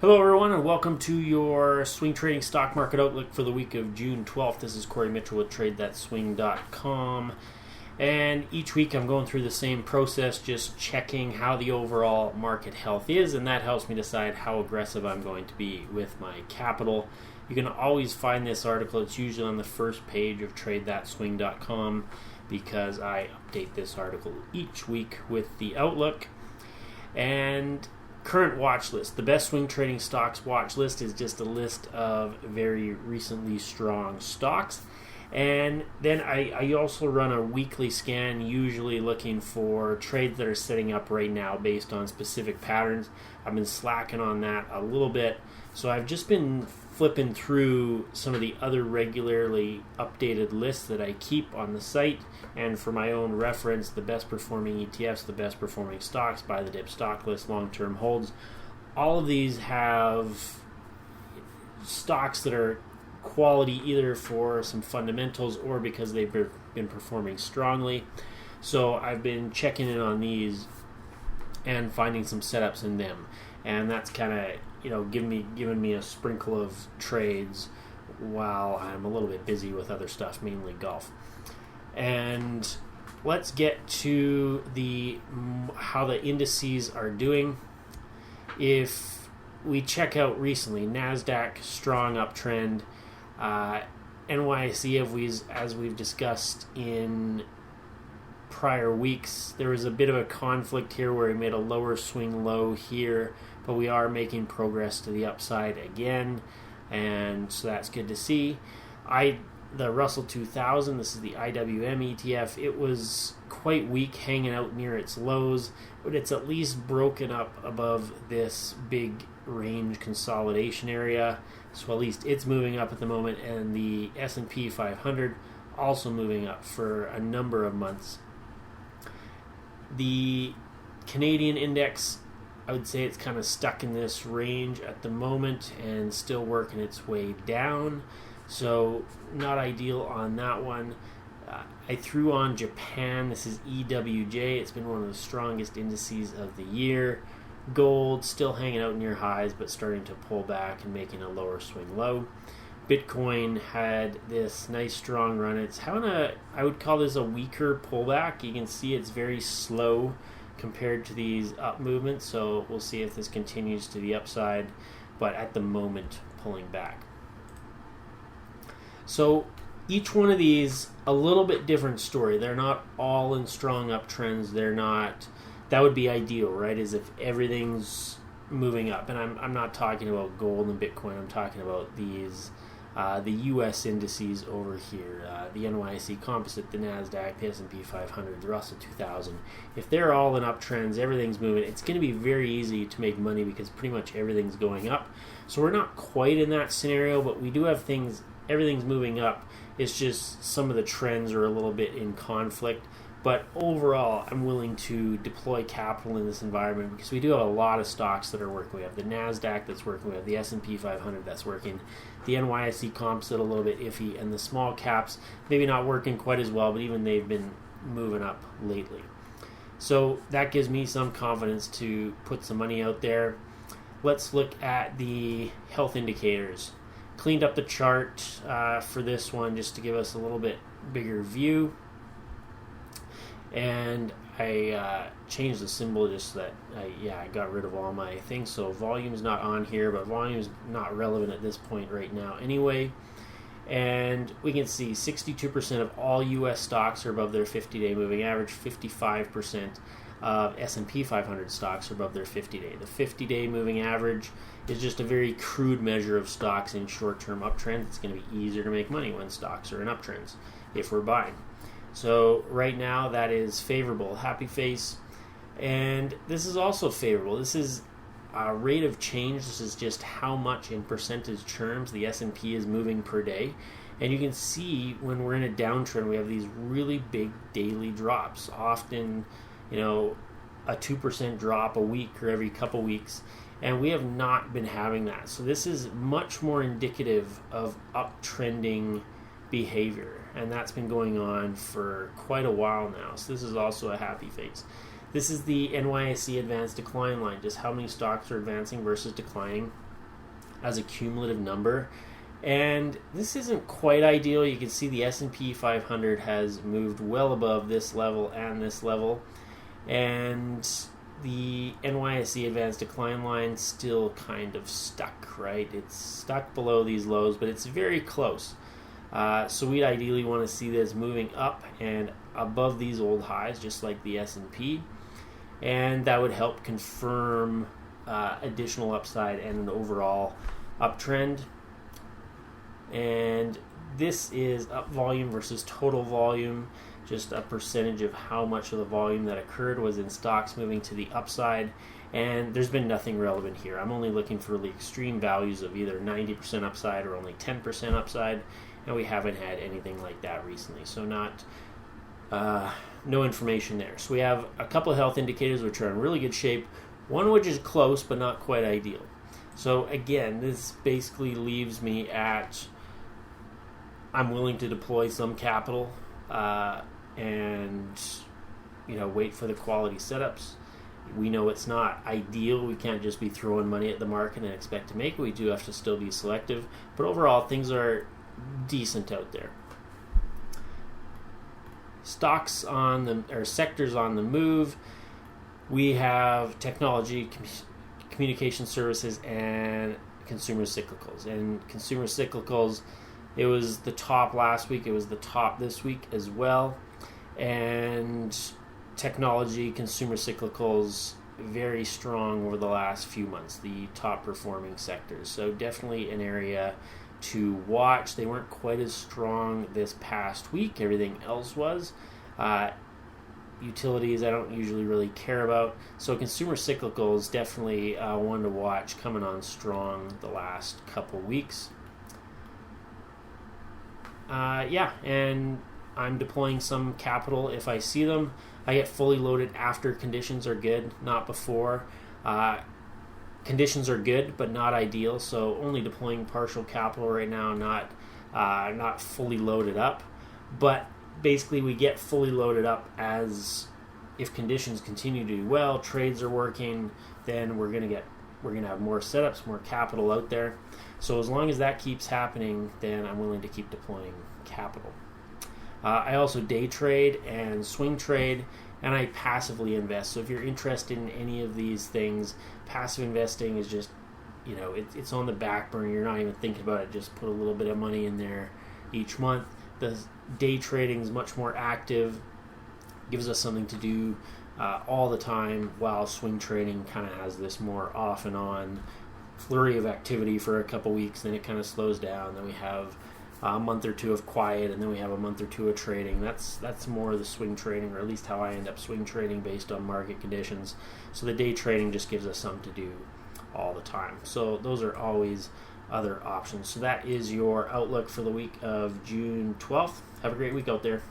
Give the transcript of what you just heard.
Hello everyone and welcome to your swing trading stock market outlook for the week of June 12th. This is Corey Mitchell with TradeThatSwing.com, and each week I'm going through the same process, just checking how the overall market health is, and that helps me decide how aggressive I'm going to be with my capital. You can always find this article. It's usually on the first page of TradeThatSwing.com because I update this article each week with the outlook. And current watch list. The best swing trading stocks watch list is just a list of very recently strong stocks. And then I also run a weekly scan, usually looking for trades that are setting up right now based on specific patterns. I've been slacking on that a little bit. So I've just been flipping through some of the other regularly updated lists that I keep on the site. And for my own reference, the best performing ETFs, the best performing stocks, buy the dip stock list, long-term holds. All of these have stocks that are quality either for some fundamentals or because they've been performing strongly. So I've been checking in on these and finding some setups in them. And that's kind of giving me a sprinkle of trades while I'm a little bit busy with other stuff, mainly golf. And let's get to how the indices are doing. If we check out recently, NASDAQ strong uptrend, NYSE as we've discussed in prior weeks, there was a bit of a conflict here where we made a lower swing low here, but we are making progress to the upside again, and so that's good to see. The Russell 2000, this is the IWM ETF, it was quite weak, hanging out near its lows, but it's at least broken up above this big range consolidation area, so at least it's moving up at the moment, and the S&P 500 also moving up for a number of months. The Canadian index, I would say it's kind of stuck in this range at the moment and still working its way down. So not ideal on that one. I threw on Japan. This is EWJ. It's been one of the strongest indices of the year. Gold still hanging out near highs but starting to pull back and making a lower swing low. Bitcoin had this nice strong run. It's I would call this a weaker pullback. You can see it's very slow compared to these up movements, so we'll see if this continues to the upside, but at the moment pulling back. So each one of these, a little bit different story. They're not all in strong uptrends. That would be ideal, right? Is if everything's moving up. And I'm not talking about gold and Bitcoin. I'm talking about these, the U.S. indices over here, the NYSE Composite, the NASDAQ, the S&P 500, the Russell 2000. If they're all in uptrends, everything's moving, it's going to be very easy to make money because pretty much everything's going up. So we're not quite in that scenario, but we do have everything's moving up. It's just some of the trends are a little bit in conflict. But overall, I'm willing to deploy capital in this environment because we do have a lot of stocks that are working. We have the NASDAQ that's working. We have the S&P 500 that's working. The NYSE Composite a little bit iffy. And the small caps, maybe not working quite as well, but even they've been moving up lately. So that gives me some confidence to put some money out there. Let's look at the health indicators. Cleaned up the chart for this one just to give us a little bit bigger view. And I changed the symbol just so that I got rid of all my things. So volume's not on here, but volume's not relevant at this point right now anyway. And we can see 62% of all U.S. stocks are above their 50-day moving average. 55% of S&P 500 stocks are above their 50-day. The 50-day moving average is just a very crude measure of stocks in short-term uptrends. It's going to be easier to make money when stocks are in uptrends if we're buying. So right now that is favorable, happy face, and this is also favorable. This is a rate of change. This is just how much in percentage terms the S&P is moving per day, and you can see when we're in a downtrend we have these really big daily drops, often a 2% drop a week or every couple weeks, and we have not been having that. So this is much more indicative of uptrending behavior, and that's been going on for quite a while now. So this is also a happy face. This is the NYSE advanced decline line, just how many stocks are advancing versus declining as a cumulative number. And this isn't quite ideal. You can see the S&P 500 has moved well above this level and this level, and the NYSE advanced decline line still kind of stuck, right? It's stuck below these lows, but it's very close. So we'd ideally want to see this moving up and above these old highs, just like the S&P, and that would help confirm additional upside and an overall uptrend. And this is up volume versus total volume, just a percentage of how much of the volume that occurred was in stocks moving to the upside, and there's been nothing relevant here. I'm only looking for the extreme values of either 90% upside or only 10% upside, and we haven't had anything like that recently, so no information there. So we have a couple of health indicators which are in really good shape, one which is close but not quite ideal. So again, this basically leaves me at I'm willing to deploy some capital and wait for the quality setups. We know it's not ideal. We can't just be throwing money at the market and expect to make it. We do have to still be selective, but overall things are decent out there. Stocks sectors on the move. We have technology, communication services, and consumer cyclicals. And consumer cyclicals, it was the top last week, it was the top this week as well. And technology, consumer cyclicals, very strong over the last few months, the top performing sectors. So definitely an area to watch. They weren't quite as strong this past week. Everything else was. Utilities I don't usually really care about. So consumer cyclicals, definitely one to watch, coming on strong the last couple weeks. And I'm deploying some capital if I see them. I get fully loaded after conditions are good, not before. Conditions are good, but not ideal, so only deploying partial capital right now, not fully loaded up. But basically, we get fully loaded up as if conditions continue to do well, trades are working, then we're gonna have more setups, more capital out there. So as long as that keeps happening, then I'm willing to keep deploying capital. I also day trade and swing trade, and I passively invest. So if you're interested in any of these things, passive investing is just, it's on the back burner. You're not even thinking about it. Just put a little bit of money in there each month. The day trading is much more active, gives us something to do all the time, while swing trading kind of has this more off and on flurry of activity for a couple weeks, then it kind of slows down, then we have a month or two of quiet, and then we have a month or two of trading. That's more of the swing trading, or at least how I end up swing trading based on market conditions. So the day trading just gives us something to do all the time. So those are always other options. So that is your outlook for the week of June 12th. Have a great week out there.